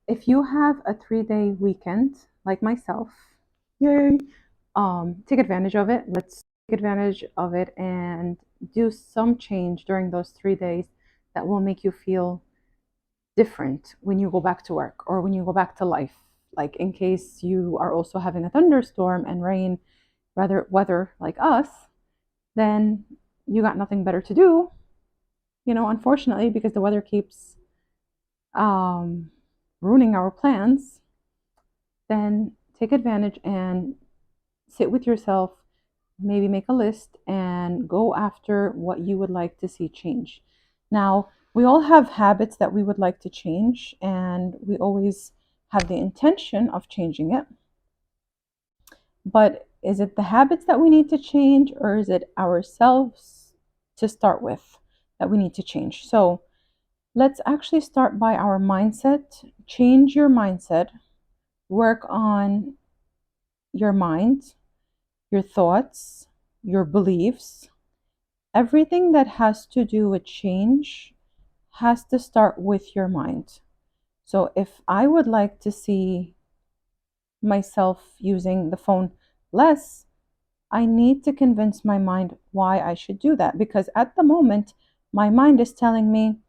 if you have a 3-day weekend, like myself, yay, take advantage of it. Let's take advantage of it and do some change during those 3 days that will make you feel different when you go back to work or when you go back to life. Like in case you are also having a thunderstorm and rain, rather weather like us, then you got nothing better to do, unfortunately, because the weather keeps um, ruining our plans. Then take advantage and sit with yourself, maybe make a list and go after what you would like to see change. Now, we all have habits that we would like to change, and we always have the intention of changing it. But is it the habits that we need to change, or is it ourselves to start with that we need to change? So let's actually start by our mindset. Change your mindset, work on your mind, your thoughts, your beliefs. Everything that has to do with change has to start with your mind. So if I would like to see myself using the phone less, I need to convince my mind why I should do that. Because at the moment, my mind is telling me,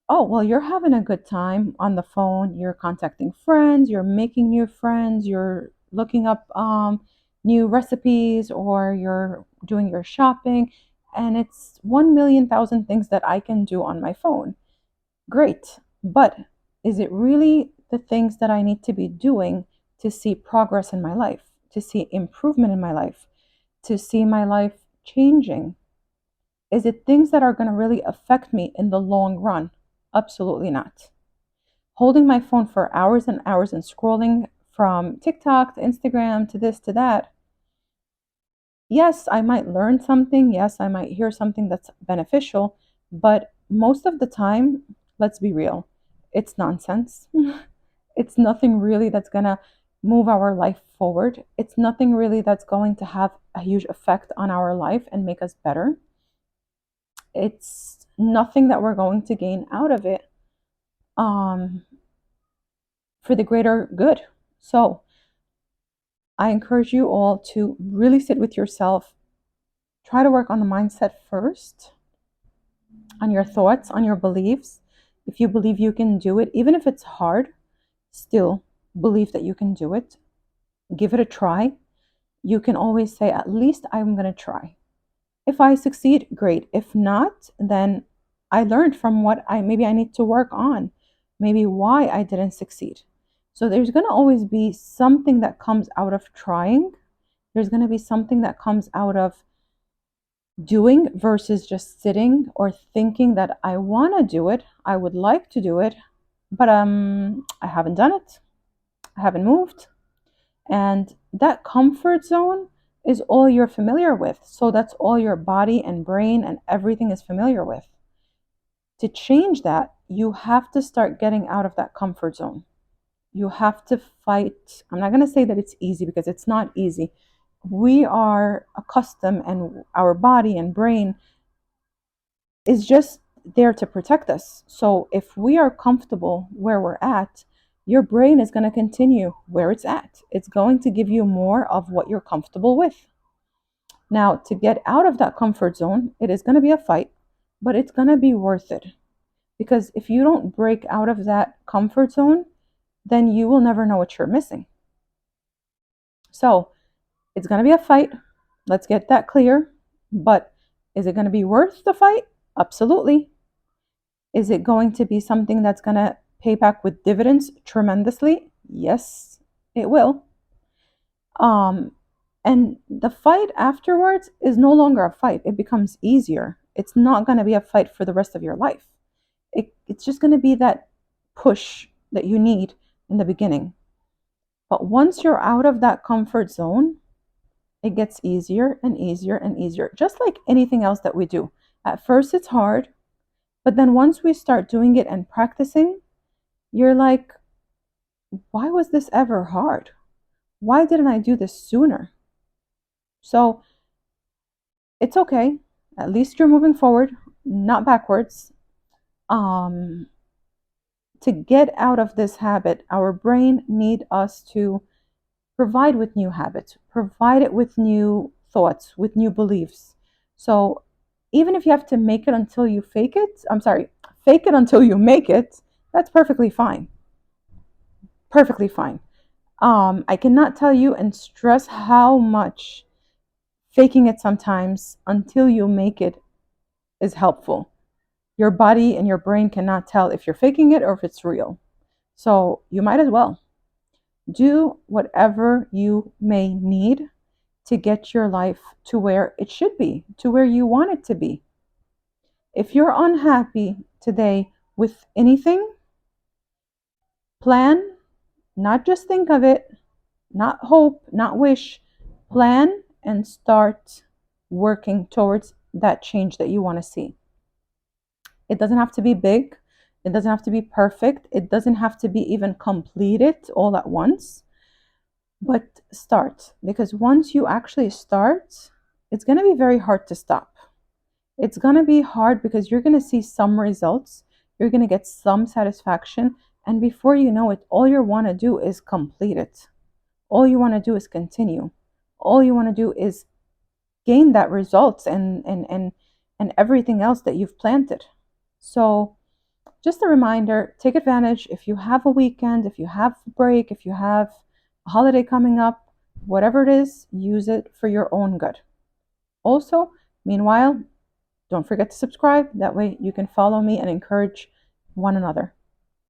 oh, well, you're having a good time on the phone. You're contacting friends, you're making new friends, you're looking up new recipes, or you're doing your shopping. And it's 1 million thousand things that I can do on my phone. Great. But is it really the things that I need to be doing to see progress in my life, to see improvement in my life, to see my life changing? Is it things that are going to really affect me in the long run? Absolutely not. Holding my phone for hours and hours and scrolling from TikTok to Instagram to this to that. Yes, I might learn something. Yes, I might hear something that's beneficial. But most of the time, let's be real, it's nonsense. It's nothing really that's going to move our life forward. It's nothing really that's going to have a huge effect on our life and make us better. It's nothing that we're going to gain out of it um, for the greater good. So I encourage you all to really sit with yourself, try to work on the mindset first, on your thoughts, on your beliefs. If you believe you can do it, even if it's hard, still believe that you can do it. Give it a try. You can always say, at least I'm going to try. If I succeed, great. If not, then I learned from what I need to work on, maybe why I didn't succeed. So there's going to always be something that comes out of trying. There's going to be something that comes out of doing versus just sitting or thinking that I want to do it, I would like to do it, but I haven't done it. I haven't moved. And that comfort zone is all you're familiar with. So that's all your body and brain and everything is familiar with. To change that, you have to start getting out of that comfort zone. You have to fight. I'm not going to say that it's easy because it's not easy. We are accustomed, and our body and brain is just there to protect us. So if we are comfortable where we're at, your brain is going to continue where it's at. It's going to give you more of what you're comfortable with. Now, to get out of that comfort zone, it is going to be a fight, but it's going to be worth it. Because if you don't break out of that comfort zone, then you will never know what you're missing. So it's going to be a fight. Let's get that clear. But is it going to be worth the fight? Absolutely. Is it going to be something that's going to pay back with dividends tremendously? Yes, it will. Um, and the fight afterwards is no longer a fight. It becomes easier. It's not going to be a fight for the rest of your life. It's just going to be that push that you need in the beginning. But once you're out of that comfort zone, it gets easier and easier and easier, just like anything else that we do. At first, it's hard, but then once we start doing it and practicing, you're like, why was this ever hard? Why didn't I do this sooner? So it's okay. At least you're moving forward, not backwards. Um, to get out of this habit, our brain need us to provide with new habits, provide it with new thoughts, with new beliefs. So even if you have to make it until you fake it, I'm sorry, fake it until you make it, that's perfectly fine. Perfectly fine. I cannot tell you and stress how much faking it sometimes until you make it is helpful. Your body and your brain cannot tell if you're faking it or if it's real. So you might as well do whatever you may need to get your life to where it should be, to where you want it to be. If you're unhappy today with anything, plan, not just think of it, not hope, not wish, plan and start working towards that change that you want to see. It doesn't have to be big. It doesn't have to be perfect. It doesn't have to be even completed all at once. But start, because once you actually start, it's going to be very hard to stop. It's going to be hard because you're going to see some results. You're going to get some satisfaction. And before you know it, all you want to do is complete it. All you want to do is continue. All you want to do is gain that results and everything else that you've planted. So just a reminder, take advantage. If you have a weekend, if you have a break, if you have a holiday coming up, whatever it is, use it for your own good. Also, meanwhile, don't forget to subscribe. That way you can follow me and encourage one another.